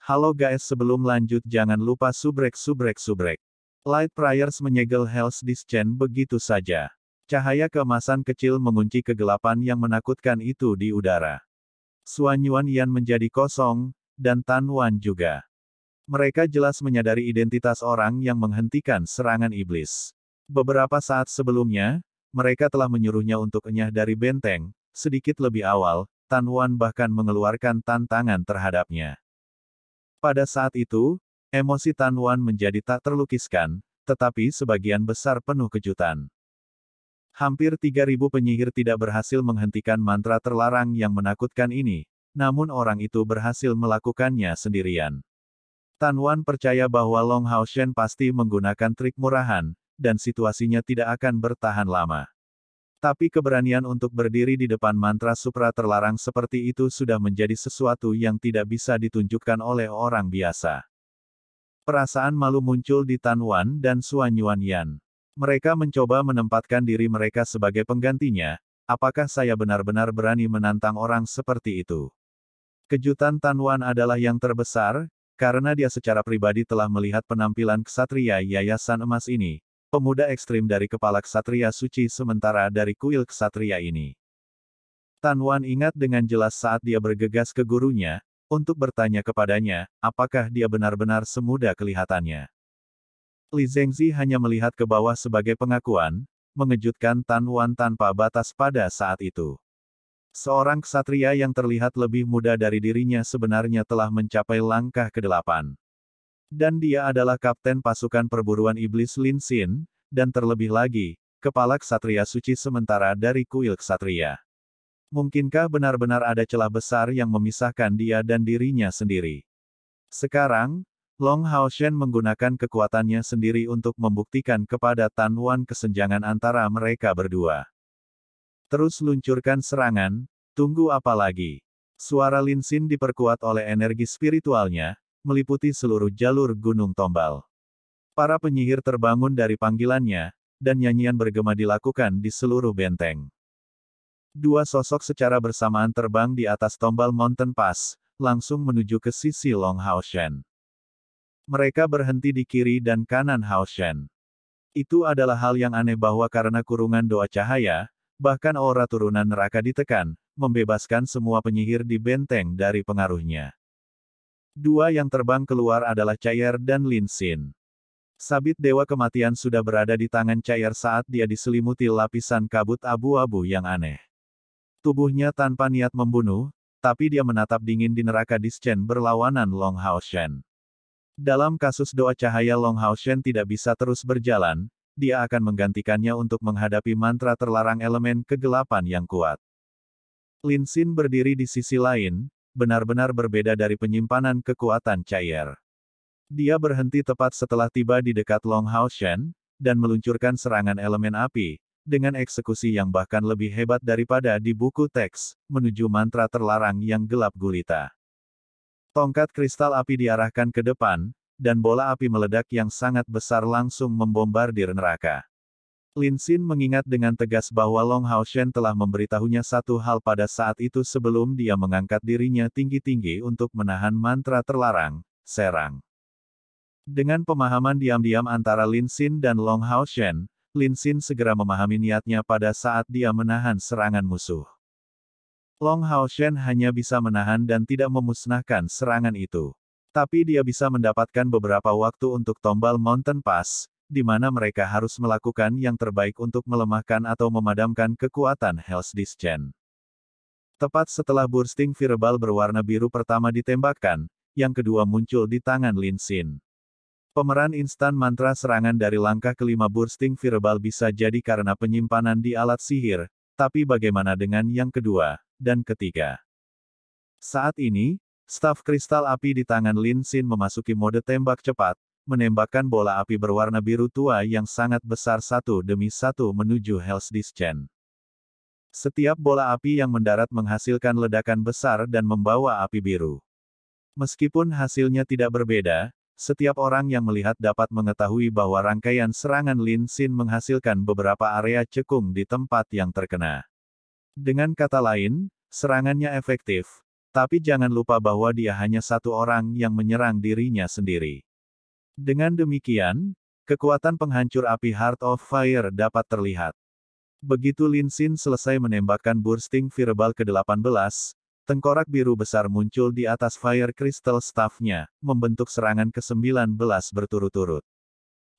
Halo guys, sebelum lanjut jangan lupa subrek. Light Prayers menyegel Hell's Descent begitu saja. Cahaya keemasan kecil mengunci kegelapan yang menakutkan itu di udara. Suanyuan Yan menjadi kosong, dan Tan Wan juga. Mereka jelas menyadari identitas orang yang menghentikan serangan iblis. Beberapa saat sebelumnya, mereka telah menyuruhnya untuk enyah dari benteng. Sedikit lebih awal, Tan Wan bahkan mengeluarkan tantangan terhadapnya. Pada saat itu, emosi Tan Wan menjadi tak terlukiskan, tetapi sebagian besar penuh kejutan. Hampir 3.000 penyihir tidak berhasil menghentikan mantra terlarang yang menakutkan ini, namun orang itu berhasil melakukannya sendirian. Tan Wan percaya bahwa Long Hao Shen pasti menggunakan trik murahan, dan situasinya tidak akan bertahan lama. Tapi keberanian untuk berdiri di depan mantra supra terlarang seperti itu sudah menjadi sesuatu yang tidak bisa ditunjukkan oleh orang biasa. Perasaan malu muncul di Tan Wan dan Suanyuan Yan. Mereka mencoba menempatkan diri mereka sebagai penggantinya. Apakah saya benar-benar berani menantang orang seperti itu? Kejutan Tan Wan adalah yang terbesar, karena dia secara pribadi telah melihat penampilan ksatria Yayasan Emas ini. Pemuda ekstrim dari kepala ksatria suci sementara dari kuil ksatria ini. Tan Wan ingat dengan jelas saat dia bergegas ke gurunya, untuk bertanya kepadanya, apakah dia benar-benar semuda kelihatannya. Li Zengzi hanya melihat ke bawah sebagai pengakuan, mengejutkan Tan Wan tanpa batas pada saat itu. Seorang ksatria yang terlihat lebih muda dari dirinya sebenarnya telah mencapai langkah ke-8. Dan dia adalah kapten pasukan perburuan iblis Lin Xin, dan terlebih lagi, kepala ksatria suci sementara dari kuil ksatria. Mungkinkah benar-benar ada celah besar yang memisahkan dia dan dirinya sendiri? Sekarang, Long Hao Shen menggunakan kekuatannya sendiri untuk membuktikan kepada Tan Wan kesenjangan antara mereka berdua. Terus luncurkan serangan, tunggu apa lagi? Suara Lin Xin diperkuat oleh energi spiritualnya, meliputi seluruh jalur Gunung Tombal. Para penyihir terbangun dari panggilannya, dan nyanyian bergema dilakukan di seluruh benteng. Dua sosok secara bersamaan terbang di atas Tombal Mountain Pass, langsung menuju ke sisi Long Hao Shen. Mereka berhenti di kiri dan kanan Hao Shen. Itu adalah hal yang aneh bahwa karena kurungan doa cahaya, bahkan aura turunan neraka ditekan, membebaskan semua penyihir di benteng dari pengaruhnya. Dua yang terbang keluar adalah Cair dan Lin Xin. Sabit Dewa Kematian sudah berada di tangan Cair saat dia diselimuti lapisan kabut abu-abu yang aneh. Tubuhnya tanpa niat membunuh, tapi dia menatap dingin di neraka Descent berlawanan Long Hao Shen. Dalam kasus doa cahaya Long Hao Shen tidak bisa terus berjalan, dia akan menggantikannya untuk menghadapi mantra terlarang elemen kegelapan yang kuat. Lin Xin berdiri di sisi lain, benar-benar berbeda dari penyimpanan kekuatan Cair. Dia berhenti tepat setelah tiba di dekat Long Hao Shen, dan meluncurkan serangan elemen api, dengan eksekusi yang bahkan lebih hebat daripada di buku teks, menuju mantra terlarang yang gelap gulita. Tongkat kristal api diarahkan ke depan, dan bola api meledak yang sangat besar langsung membombardir neraka. Lin Xin mengingat dengan tegas bahwa Long Hao Shen telah memberitahunya satu hal pada saat itu sebelum dia mengangkat dirinya tinggi-tinggi untuk menahan mantra terlarang, serang. Dengan pemahaman diam-diam antara Lin Xin dan Long Hao Shen, Lin Xin segera memahami niatnya pada saat dia menahan serangan musuh. Long Hao Shen hanya bisa menahan dan tidak memusnahkan serangan itu. Tapi dia bisa mendapatkan beberapa waktu untuk Tombal Mountain Pass, di mana mereka harus melakukan yang terbaik untuk melemahkan atau memadamkan kekuatan Hell's Descent. Tepat setelah bursting fireball berwarna biru pertama ditembakkan, yang kedua muncul di tangan Lin Xin. Pemeran instan mantra serangan dari langkah kelima bursting fireball bisa jadi karena penyimpanan di alat sihir, tapi bagaimana dengan yang kedua, dan ketiga? Saat ini, staf kristal api di tangan Lin Xin memasuki mode tembak cepat, menembakkan bola api berwarna biru tua yang sangat besar satu demi satu menuju Hell's Descent. Setiap bola api yang mendarat menghasilkan ledakan besar dan membawa api biru. Meskipun hasilnya tidak berbeda, setiap orang yang melihat dapat mengetahui bahwa rangkaian serangan Lin Xin menghasilkan beberapa area cekung di tempat yang terkena. Dengan kata lain, serangannya efektif, Tapi jangan lupa bahwa dia hanya satu orang yang menyerang dirinya sendiri. Dengan demikian, kekuatan penghancur api Heart of Fire dapat terlihat. Begitu Lin Xin selesai menembakkan Bursting Fireball ke-18, tengkorak biru besar muncul di atas Fire Crystal Staff-nya, membentuk serangan ke-19 berturut-turut.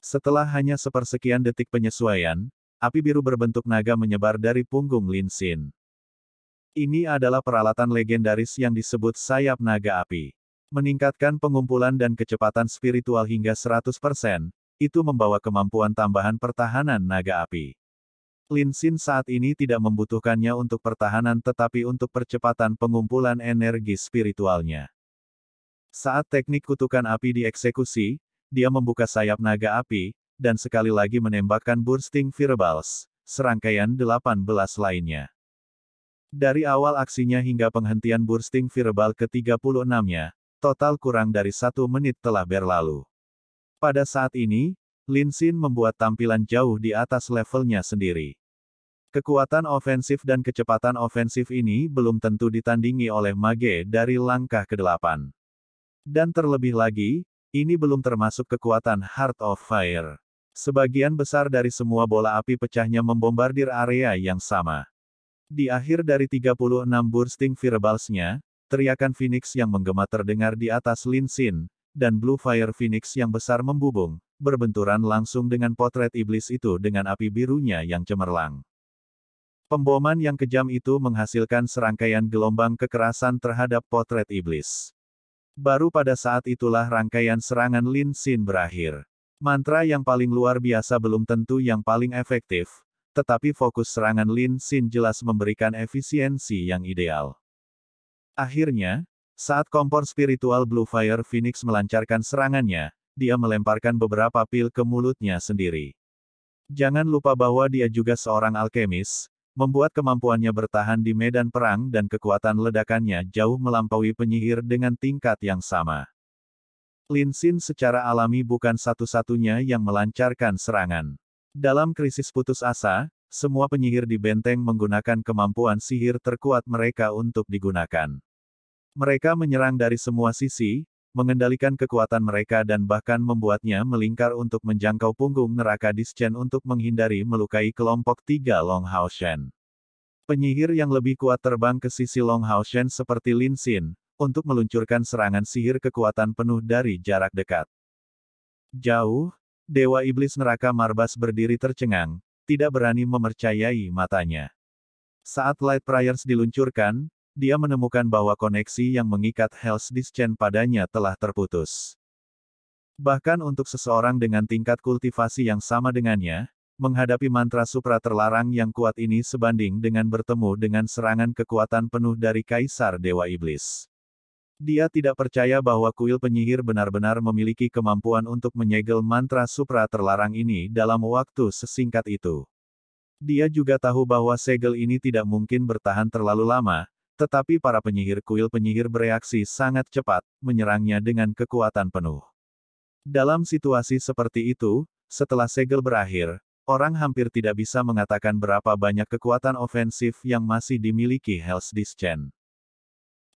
Setelah hanya sepersekian detik penyesuaian, api biru berbentuk naga menyebar dari punggung Lin Xin. Ini adalah peralatan legendaris yang disebut sayap naga api. Meningkatkan pengumpulan dan kecepatan spiritual hingga 100%, itu membawa kemampuan tambahan pertahanan naga api. Lin Xin saat ini tidak membutuhkannya untuk pertahanan tetapi untuk percepatan pengumpulan energi spiritualnya. Saat teknik kutukan api dieksekusi, dia membuka sayap naga api, dan sekali lagi menembakkan Bursting Fireballs, serangkaian 18 lainnya. Dari awal aksinya hingga penghentian Bursting Fireball ke-36-nya, total kurang dari 1 menit telah berlalu. Pada saat ini, Lin Xin membuat tampilan jauh di atas levelnya sendiri. Kekuatan ofensif dan kecepatan ofensif ini belum tentu ditandingi oleh mage dari langkah ke-8. Dan terlebih lagi, ini belum termasuk kekuatan Heart of Fire. Sebagian besar dari semua bola api pecahnya membombardir area yang sama. Di akhir dari 36 Bursting Fireballs-nya, teriakan Phoenix yang menggema terdengar di atas Lin Xin, dan Blue Fire Phoenix yang besar membubung, berbenturan langsung dengan potret iblis itu dengan api birunya yang cemerlang. Pemboman yang kejam itu menghasilkan serangkaian gelombang kekerasan terhadap potret iblis. Baru pada saat itulah rangkaian serangan Lin Xin berakhir. Mantra yang paling luar biasa belum tentu yang paling efektif, tetapi fokus serangan Lin Xin jelas memberikan efisiensi yang ideal. Akhirnya, saat kompor spiritual Blue Fire Phoenix melancarkan serangannya, dia melemparkan beberapa pil ke mulutnya sendiri. Jangan lupa bahwa dia juga seorang alkemis, membuat kemampuannya bertahan di medan perang dan kekuatan ledakannya jauh melampaui penyihir dengan tingkat yang sama. Lin Xin secara alami bukan satu-satunya yang melancarkan serangan. Dalam krisis putus asa, semua penyihir di benteng menggunakan kemampuan sihir terkuat mereka untuk digunakan. Mereka menyerang dari semua sisi, mengendalikan kekuatan mereka dan bahkan membuatnya melingkar untuk menjangkau punggung neraka Dischan untuk menghindari melukai kelompok 3 Long Hao Shen. Penyihir yang lebih kuat terbang ke sisi Long Hao Shen seperti Lin Xin, untuk meluncurkan serangan sihir kekuatan penuh dari jarak dekat. Jauh, Dewa Iblis Neraka Marbas berdiri tercengang, tidak berani memercayai matanya. Saat Light Prayers diluncurkan, dia menemukan bahwa koneksi yang mengikat Hell's Dischan padanya telah terputus. Bahkan untuk seseorang dengan tingkat kultivasi yang sama dengannya, menghadapi mantra supra terlarang yang kuat ini sebanding dengan bertemu dengan serangan kekuatan penuh dari Kaisar Dewa Iblis. Dia tidak percaya bahwa kuil penyihir benar-benar memiliki kemampuan untuk menyegel mantra supra terlarang ini dalam waktu sesingkat itu. Dia juga tahu bahwa segel ini tidak mungkin bertahan terlalu lama, tetapi para penyihir kuil penyihir bereaksi sangat cepat, menyerangnya dengan kekuatan penuh. Dalam situasi seperti itu, setelah segel berakhir, orang hampir tidak bisa mengatakan berapa banyak kekuatan ofensif yang masih dimiliki Hell's Dischan.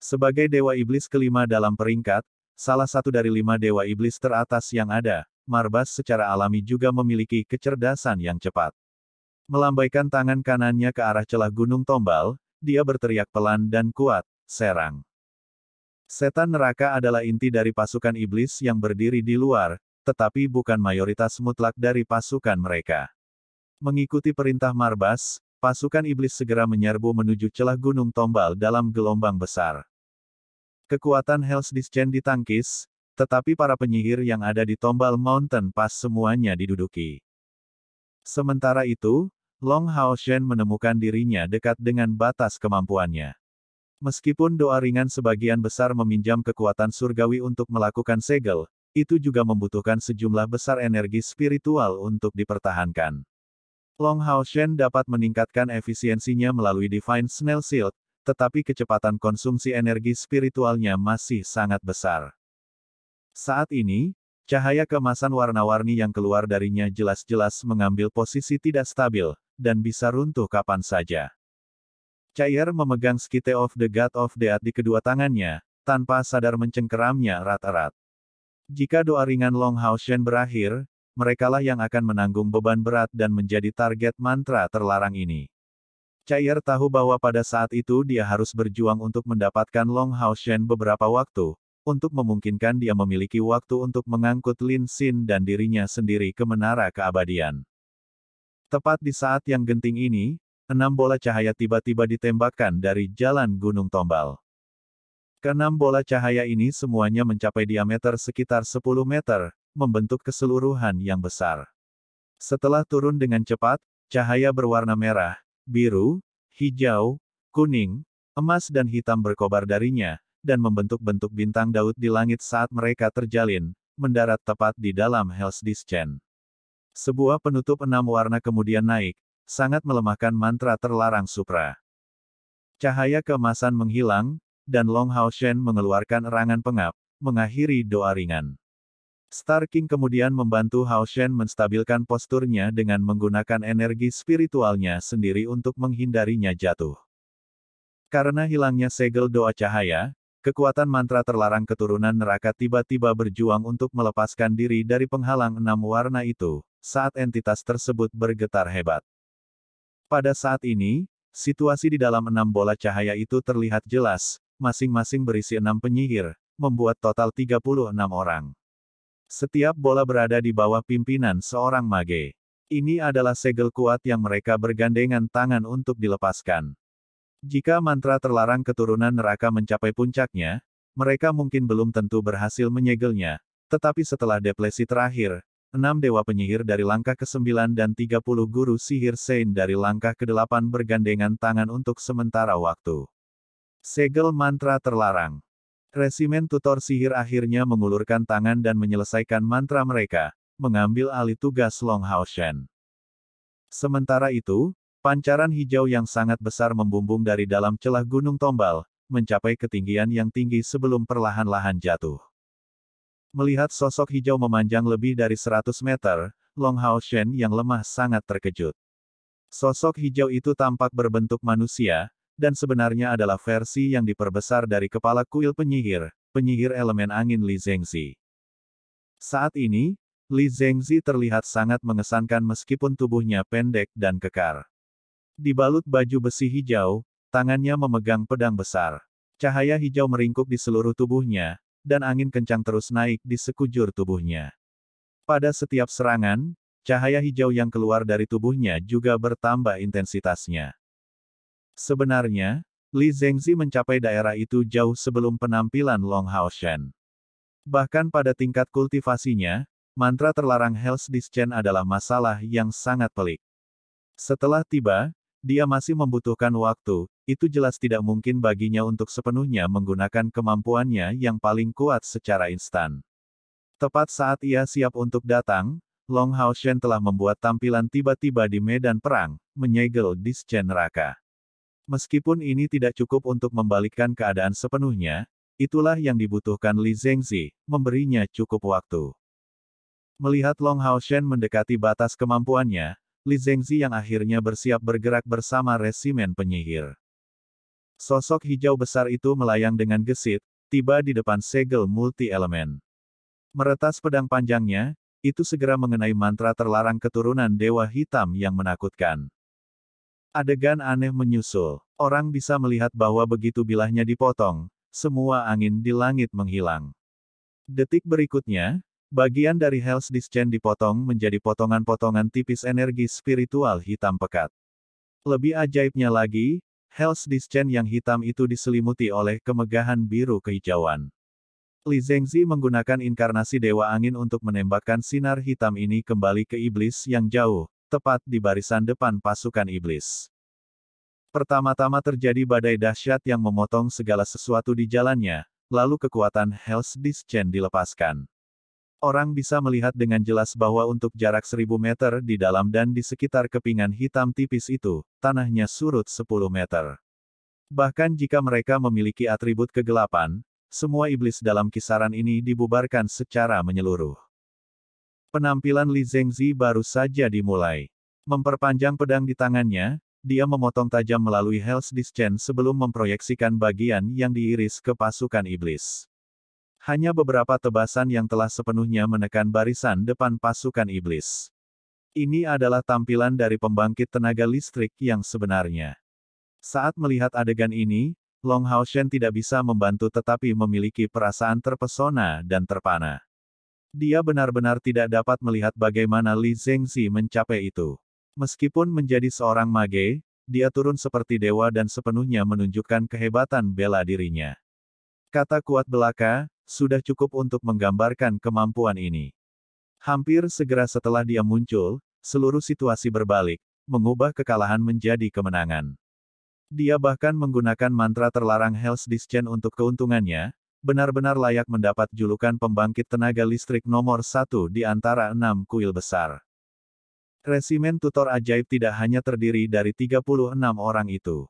Sebagai Dewa Iblis kelima dalam peringkat, salah satu dari 5 Dewa Iblis teratas yang ada, Marbas secara alami juga memiliki kecerdasan yang cepat. Melambaikan tangan kanannya ke arah celah gunung tombal, dia berteriak pelan dan kuat, serang. Setan neraka adalah inti dari pasukan iblis yang berdiri di luar, tetapi bukan mayoritas mutlak dari pasukan mereka. Mengikuti perintah Marbas, pasukan iblis segera menyerbu menuju celah gunung tombal dalam gelombang besar. Kekuatan Hell's Dischan ditangkis, tetapi para penyihir yang ada di Tombal Mountain Pass semuanya diduduki. Sementara itu, Long Hao Shen menemukan dirinya dekat dengan batas kemampuannya. Meskipun doa ringan sebagian besar meminjam kekuatan surgawi untuk melakukan segel, itu juga membutuhkan sejumlah besar energi spiritual untuk dipertahankan. Long Hao Shen dapat meningkatkan efisiensinya melalui Divine Snail Shield, tetapi kecepatan konsumsi energi spiritualnya masih sangat besar. Saat ini, cahaya keemasan warna-warni yang keluar darinya jelas-jelas mengambil posisi tidak stabil, dan bisa runtuh kapan saja. Cair memegang Skite of the God of Death di kedua tangannya, tanpa sadar mencengkeramnya erat-erat. Jika doa ringan Long Hao Shen berakhir, merekalah yang akan menanggung beban berat dan menjadi target mantra terlarang ini. Cair tahu bahwa pada saat itu dia harus berjuang untuk mendapatkan Long Hao Shen beberapa waktu, untuk memungkinkan dia memiliki waktu untuk mengangkut Lin Xin dan dirinya sendiri ke menara keabadian. Tepat di saat yang genting ini, 6 bola cahaya tiba-tiba ditembakkan dari jalan Gunung Tombal. Keenam bola cahaya ini semuanya mencapai diameter sekitar 10 meter, membentuk keseluruhan yang besar. Setelah turun dengan cepat, cahaya berwarna merah, biru, hijau, kuning, emas dan hitam berkobar darinya, dan membentuk-bentuk bintang Daud di langit saat mereka terjalin, mendarat tepat di dalam Hell's Descent. Sebuah penutup 6 warna kemudian naik, sangat melemahkan mantra terlarang Supra. Cahaya keemasan menghilang, dan Long Hao Shen mengeluarkan erangan pengap, mengakhiri doa ringan. Star King kemudian membantu Hao Shen menstabilkan posturnya dengan menggunakan energi spiritualnya sendiri untuk menghindarinya jatuh. Karena hilangnya segel doa cahaya, kekuatan mantra terlarang keturunan neraka tiba-tiba berjuang untuk melepaskan diri dari penghalang 6 warna itu, saat entitas tersebut bergetar hebat. Pada saat ini, situasi di dalam 6 bola cahaya itu terlihat jelas, masing-masing berisi 6 penyihir, membuat total 36 orang. Setiap bola berada di bawah pimpinan seorang mage. Ini adalah segel kuat yang mereka bergandengan tangan untuk dilepaskan. Jika mantra terlarang keturunan neraka mencapai puncaknya, mereka mungkin belum tentu berhasil menyegelnya, tetapi setelah deplesi terakhir, 6 dewa penyihir dari langkah ke-9 dan 30 guru sihir Sein dari langkah ke-8 bergandengan tangan untuk sementara waktu. Segel mantra terlarang. Resimen tutor sihir akhirnya mengulurkan tangan dan menyelesaikan mantra mereka, mengambil alih tugas Long Hao Shen. Sementara itu, pancaran hijau yang sangat besar membumbung dari dalam celah Gunung Tombal, mencapai ketinggian yang tinggi sebelum perlahan-lahan jatuh. Melihat sosok hijau memanjang lebih dari 100 meter, Long Hao Shen yang lemah sangat terkejut. Sosok hijau itu tampak berbentuk manusia, dan sebenarnya adalah versi yang diperbesar dari kepala kuil penyihir, penyihir elemen angin Li Zhengzi. Saat ini, Li Zhengzi terlihat sangat mengesankan meskipun tubuhnya pendek dan kekar. Dibalut baju besi hijau, tangannya memegang pedang besar. Cahaya hijau meringkuk di seluruh tubuhnya, dan angin kencang terus naik di sekujur tubuhnya. Pada setiap serangan, cahaya hijau yang keluar dari tubuhnya juga bertambah intensitasnya. Sebenarnya, Li Zhengzi mencapai daerah itu jauh sebelum penampilan Long Hao Shen. Bahkan pada tingkat kultivasinya, mantra terlarang Hell's Descent adalah masalah yang sangat pelik. Setelah tiba, dia masih membutuhkan waktu, itu jelas tidak mungkin baginya untuk sepenuhnya menggunakan kemampuannya yang paling kuat secara instan. Tepat saat ia siap untuk datang, Long Hao Shen telah membuat tampilan tiba-tiba di medan perang, menyegel Descent neraka. Meskipun ini tidak cukup untuk membalikkan keadaan sepenuhnya, itulah yang dibutuhkan Li Zhengzi, memberinya cukup waktu. Melihat Long Hao Shen mendekati batas kemampuannya, Li Zhengzi yang akhirnya bersiap bergerak bersama resimen penyihir. Sosok hijau besar itu melayang dengan gesit, tiba di depan segel multi-elemen. Meretas pedang panjangnya, itu segera mengenai mantra terlarang keturunan Dewa Hitam yang menakutkan. Adegan aneh menyusul. Orang bisa melihat bahwa begitu bilahnya dipotong, semua angin di langit menghilang. Detik berikutnya, bagian dari Hell's Descent dipotong menjadi potongan-potongan tipis energi spiritual hitam pekat. Lebih ajaibnya lagi, Hell's Descent yang hitam itu diselimuti oleh kemegahan biru kehijauan. Li Zhengzi menggunakan inkarnasi Dewa Angin untuk menembakkan sinar hitam ini kembali ke iblis yang jauh, tepat di barisan depan pasukan iblis. Pertama-tama terjadi badai dahsyat yang memotong segala sesuatu di jalannya, lalu kekuatan Hell's Descent dilepaskan. Orang bisa melihat dengan jelas bahwa untuk jarak 1000 meter di dalam dan di sekitar kepingan hitam tipis itu, tanahnya surut 10 meter. Bahkan jika mereka memiliki atribut kegelapan, semua iblis dalam kisaran ini dibubarkan secara menyeluruh. Penampilan Li Zhengzi baru saja dimulai. Memperpanjang pedang di tangannya, dia memotong tajam melalui Hell's Discharge sebelum memproyeksikan bagian yang diiris ke pasukan iblis. Hanya beberapa tebasan yang telah sepenuhnya menekan barisan depan pasukan iblis. Ini adalah tampilan dari pembangkit tenaga listrik yang sebenarnya. Saat melihat adegan ini, Long Hao Shen tidak bisa membantu tetapi memiliki perasaan terpesona dan terpana. Dia benar-benar tidak dapat melihat bagaimana Li Zhengzi mencapai itu. Meskipun menjadi seorang mage, dia turun seperti dewa dan sepenuhnya menunjukkan kehebatan bela dirinya. Kata kuat belaka, sudah cukup untuk menggambarkan kemampuan ini. Hampir segera setelah dia muncul, seluruh situasi berbalik, mengubah kekalahan menjadi kemenangan. Dia bahkan menggunakan mantra terlarang Hell's Discharge untuk keuntungannya, benar-benar layak mendapat julukan pembangkit tenaga listrik nomor 1 di antara 6 kuil besar. Resimen tutor ajaib tidak hanya terdiri dari 36 orang itu.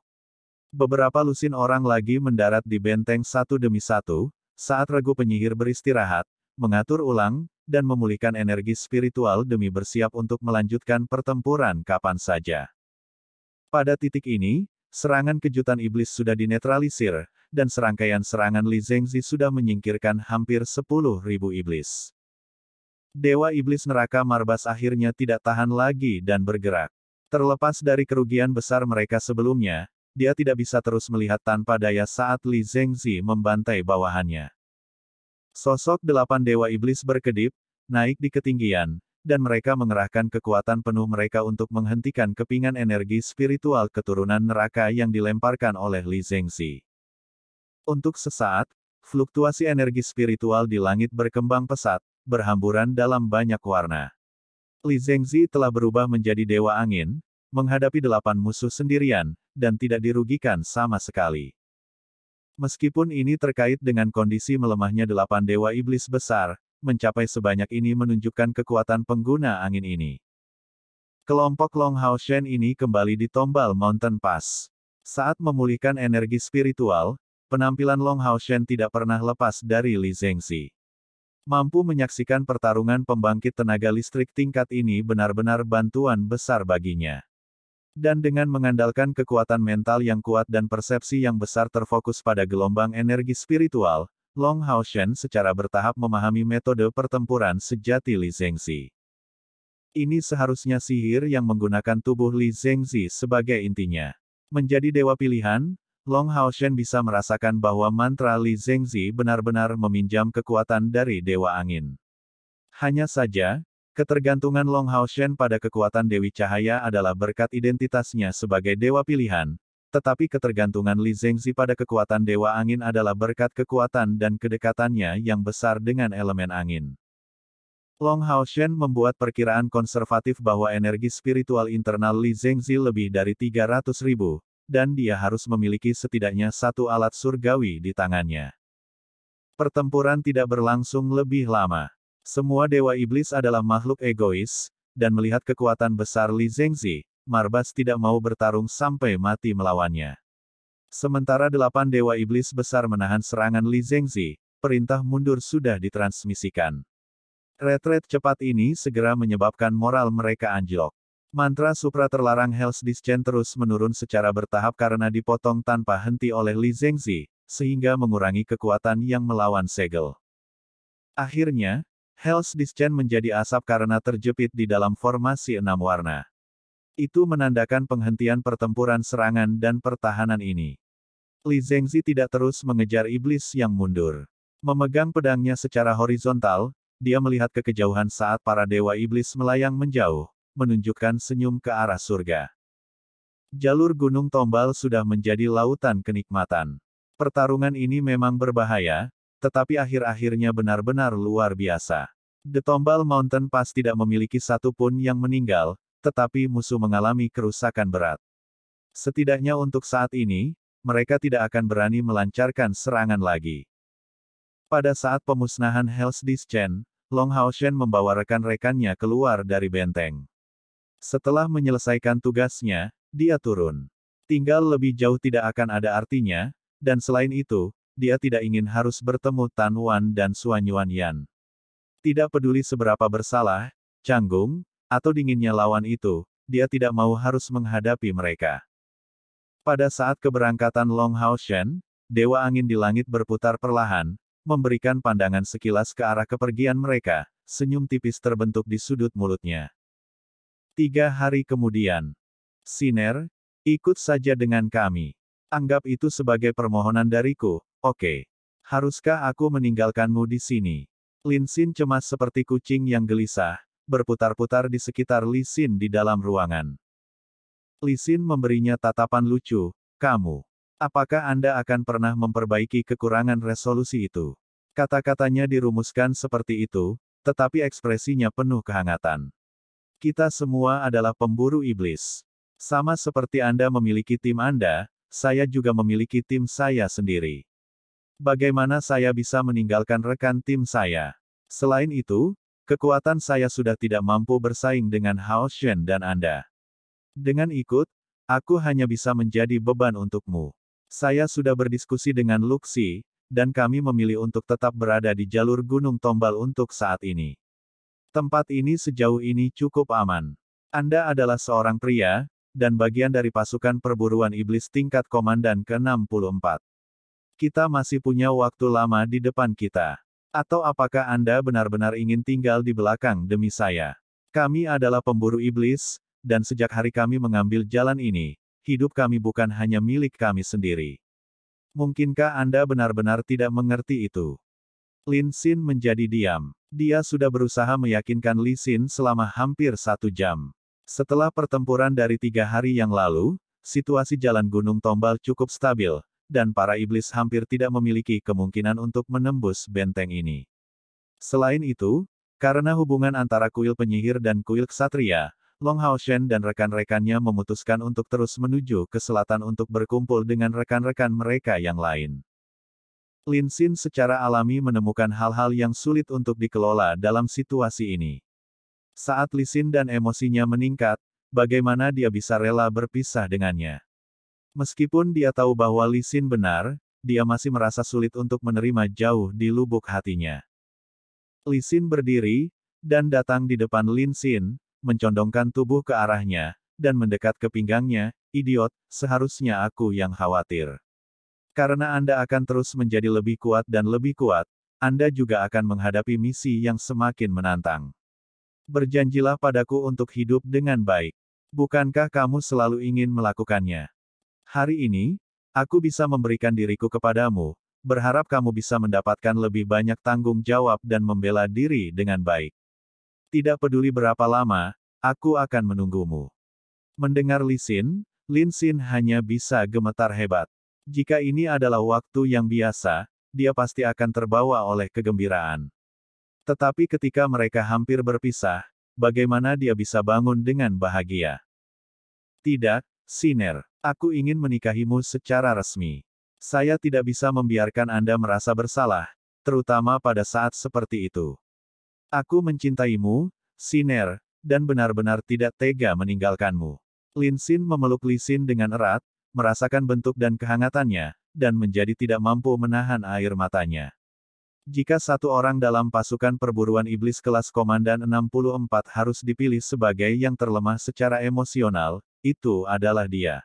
Beberapa lusin orang lagi mendarat di benteng satu demi satu, saat regu penyihir beristirahat, mengatur ulang, dan memulihkan energi spiritual demi bersiap untuk melanjutkan pertempuran kapan saja. Pada titik ini, serangan kejutan iblis sudah dinetralisir, dan serangkaian serangan Li Zhengzi sudah menyingkirkan hampir 10.000 iblis. Dewa Iblis Neraka Marbas akhirnya tidak tahan lagi dan bergerak. Terlepas dari kerugian besar mereka sebelumnya, dia tidak bisa terus melihat tanpa daya saat Li Zhengzi membantai bawahannya. Sosok 8 Dewa Iblis berkedip, naik di ketinggian, dan mereka mengerahkan kekuatan penuh mereka untuk menghentikan kepingan energi spiritual keturunan neraka yang dilemparkan oleh Li Zhengzi. Untuk sesaat, fluktuasi energi spiritual di langit berkembang pesat, berhamburan dalam banyak warna. Li Zhengzi telah berubah menjadi dewa angin, menghadapi 8 musuh sendirian, dan tidak dirugikan sama sekali. Meskipun ini terkait dengan kondisi melemahnya 8 dewa iblis besar, mencapai sebanyak ini menunjukkan kekuatan pengguna angin ini. Kelompok Long Hao Shen ini kembali di Tombal Mountain Pass. Saat memulihkan energi spiritual, penampilan Long Hao Shen tidak pernah lepas dari Li Zhengzi. Mampu menyaksikan pertarungan pembangkit tenaga listrik tingkat ini benar-benar bantuan besar baginya. Dan dengan mengandalkan kekuatan mental yang kuat dan persepsi yang besar terfokus pada gelombang energi spiritual, Long Hao Shen secara bertahap memahami metode pertempuran sejati Li Zhengzi. Ini seharusnya sihir yang menggunakan tubuh Li Zhengzi sebagai intinya. Menjadi dewa pilihan, Long Hao Shen bisa merasakan bahwa mantra Li Zhengzi benar-benar meminjam kekuatan dari Dewa Angin. Hanya saja, ketergantungan Long Hao Shen pada kekuatan Dewi Cahaya adalah berkat identitasnya sebagai dewa pilihan, tetapi ketergantungan Li Zhengzi pada kekuatan Dewa Angin adalah berkat kekuatan dan kedekatannya yang besar dengan elemen angin. Long Hao Shen membuat perkiraan konservatif bahwa energi spiritual internal Li Zhengzi lebih dari 300.000. Dan dia harus memiliki setidaknya satu alat surgawi di tangannya. Pertempuran tidak berlangsung lebih lama. Semua dewa iblis adalah makhluk egois, dan melihat kekuatan besar Li Zhengzi, Marbas tidak mau bertarung sampai mati melawannya. Sementara 8 dewa iblis besar menahan serangan Li Zhengzi, perintah mundur sudah ditransmisikan. Retret cepat ini segera menyebabkan moral mereka anjlok. Mantra supra terlarang Hell's Discharge terus menurun secara bertahap karena dipotong tanpa henti oleh Li Zhengzi, sehingga mengurangi kekuatan yang melawan segel. Akhirnya, Hell's Discharge menjadi asap karena terjepit di dalam formasi 6 warna. Itu menandakan penghentian pertempuran serangan dan pertahanan ini. Li Zhengzi tidak terus mengejar iblis yang mundur. Memegang pedangnya secara horizontal, dia melihat ke kejauhan saat para dewa iblis melayang menjauh, menunjukkan senyum ke arah surga. Jalur Gunung Tombal sudah menjadi lautan kenikmatan. Pertarungan ini memang berbahaya, tetapi akhir-akhirnya benar-benar luar biasa. The Tombal Mountain Pass tidak memiliki satu pun yang meninggal, tetapi musuh mengalami kerusakan berat. Setidaknya untuk saat ini, mereka tidak akan berani melancarkan serangan lagi. Pada saat pemusnahan Hell's Discharge, Long Hao Shen membawa rekan-rekannya keluar dari benteng. Setelah menyelesaikan tugasnya, dia turun. Tinggal lebih jauh tidak akan ada artinya, dan selain itu, dia tidak ingin harus bertemu Tan Wan dan Suan Yuan. Tidak peduli seberapa bersalah, canggung, atau dinginnya lawan itu, dia tidak mau harus menghadapi mereka. Pada saat keberangkatan Long Hao Shen, Dewa Angin di langit berputar perlahan, memberikan pandangan sekilas ke arah kepergian mereka, senyum tipis terbentuk di sudut mulutnya. 3 hari kemudian. Siner, ikut saja dengan kami. Anggap itu sebagai permohonan dariku, oke. Haruskah aku meninggalkanmu di sini? Lin Xin cemas seperti kucing yang gelisah, berputar-putar di sekitar Li Xin di dalam ruangan. Li Xin memberinya tatapan lucu, kamu. Apakah Anda akan pernah memperbaiki kekurangan resolusi itu? Kata-katanya dirumuskan seperti itu, tetapi ekspresinya penuh kehangatan. Kita semua adalah pemburu iblis. Sama seperti Anda memiliki tim Anda, saya juga memiliki tim saya sendiri. Bagaimana saya bisa meninggalkan rekan tim saya? Selain itu, kekuatan saya sudah tidak mampu bersaing dengan Hao Shen dan Anda. Dengan ikut, aku hanya bisa menjadi beban untukmu. Saya sudah berdiskusi dengan Luxi, dan kami memilih untuk tetap berada di jalur Gunung Tombal untuk saat ini. Tempat ini sejauh ini cukup aman. Anda adalah seorang pria, dan bagian dari pasukan perburuan iblis tingkat komandan ke-64. Kita masih punya waktu lama di depan kita. Atau apakah Anda benar-benar ingin tinggal di belakang demi saya? Kami adalah pemburu iblis, dan sejak hari kami mengambil jalan ini, hidup kami bukan hanya milik kami sendiri. Mungkinkah Anda benar-benar tidak mengerti itu? Lin Xin menjadi diam. Dia sudah berusaha meyakinkan Li Xin selama hampir 1 jam. Setelah pertempuran dari 3 hari yang lalu, situasi jalan Gunung Tombal cukup stabil, dan para iblis hampir tidak memiliki kemungkinan untuk menembus benteng ini. Selain itu, karena hubungan antara kuil penyihir dan kuil ksatria, Long Hao Shen dan rekan-rekannya memutuskan untuk terus menuju ke selatan untuk berkumpul dengan rekan-rekan mereka yang lain. Lin Xin secara alami menemukan hal-hal yang sulit untuk dikelola dalam situasi ini. Saat Li Xin dan emosinya meningkat, bagaimana dia bisa rela berpisah dengannya? Meskipun dia tahu bahwa Li Xin benar, dia masih merasa sulit untuk menerima jauh di lubuk hatinya. Li Xin berdiri, dan datang di depan Lin Xin, mencondongkan tubuh ke arahnya, dan mendekat ke pinggangnya, idiot, seharusnya aku yang khawatir. Karena Anda akan terus menjadi lebih kuat dan lebih kuat, Anda juga akan menghadapi misi yang semakin menantang. Berjanjilah padaku untuk hidup dengan baik. Bukankah kamu selalu ingin melakukannya? Hari ini, aku bisa memberikan diriku kepadamu, berharap kamu bisa mendapatkan lebih banyak tanggung jawab dan membela diri dengan baik. Tidak peduli berapa lama, aku akan menunggumu. Mendengar Li Xin, Lin Xin hanya bisa gemetar hebat. Jika ini adalah waktu yang biasa, dia pasti akan terbawa oleh kegembiraan. Tetapi ketika mereka hampir berpisah, bagaimana dia bisa bangun dengan bahagia? Tidak, Siner. Aku ingin menikahimu secara resmi. Saya tidak bisa membiarkan Anda merasa bersalah, terutama pada saat seperti itu. Aku mencintaimu, Siner, dan benar-benar tidak tega meninggalkanmu. Lin Xin memeluk Li Xin dengan erat, merasakan bentuk dan kehangatannya, dan menjadi tidak mampu menahan air matanya. Jika satu orang dalam pasukan perburuan iblis kelas komandan 64 harus dipilih sebagai yang terlemah secara emosional, itu adalah dia.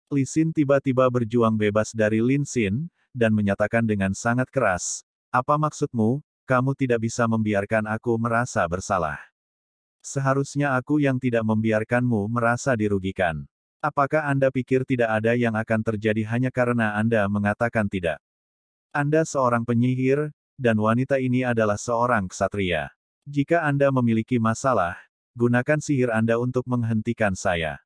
Li Xin tiba-tiba berjuang bebas dari Lin Xin, dan menyatakan dengan sangat keras, apa maksudmu? Kamu tidak bisa membiarkan aku merasa bersalah. Seharusnya aku yang tidak membiarkanmu merasa dirugikan. Apakah Anda pikir tidak ada yang akan terjadi hanya karena Anda mengatakan tidak? Anda seorang penyihir, dan wanita ini adalah seorang ksatria. Jika Anda memiliki masalah, gunakan sihir Anda untuk menghentikan saya.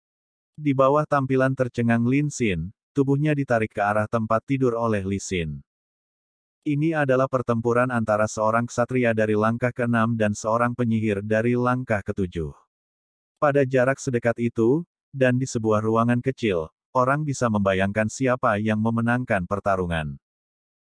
Di bawah tampilan tercengang Lin Xin, tubuhnya ditarik ke arah tempat tidur oleh Li Xin. Ini adalah pertempuran antara seorang ksatria dari langkah ke-6 dan seorang penyihir dari langkah ke-7. Pada jarak sedekat itu, dan di sebuah ruangan kecil, orang bisa membayangkan siapa yang memenangkan pertarungan.